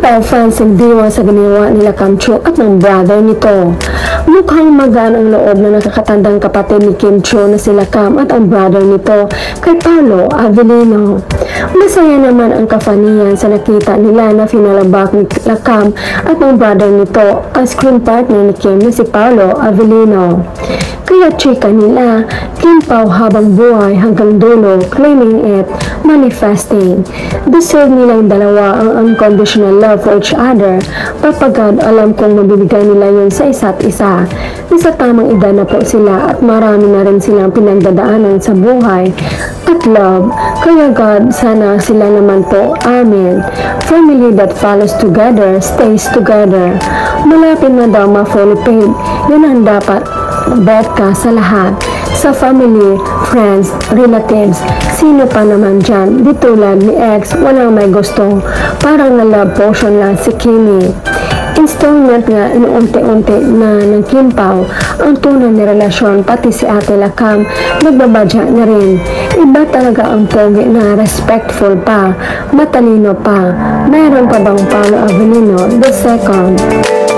Pao fans nagdiwa sa ginawa nila Cam Cho at ng brother nito. Mukhang magaan ang loob na nakakatandang kapatid ni Kim Cho na sila Cam at ang brother nito kay Paolo Avellino. Masaya naman ang kafanian sa nakita nila na finalabak ni Cam at ang brother nito ang screen partner ni Kim na si Paolo Avellino. Kaya chika nila, Kim Pao habang buhay hanggang dulo, claiming it, manifesting. Deserve nilang dalawa ang unconditional love for each other. Papagad alam kong mabibigay nila yun sa isa't isa. Sa tamang edad na po sila at marami na rin silang pinagdadaanan sa buhay at love. Kaya God, sana sila naman po. Amen. Family that follows together, stays together. Malapit na daw ma-fully paid. Yun ang dapat bet ka sa lahat. Sa family, friends, relatives, sino pa naman dyan? Di tulad ni ex, walang may gusto. Parang na love potion lang si Kimi. Installment nga unti-unti na ng Kim Pao ang tunay na relasyon, pati si Ate Cam nagbabadya na rin. Iba talaga ang pogi na respectful pa, matalino pa. Mayroon pa bang Paolo Avellino the second?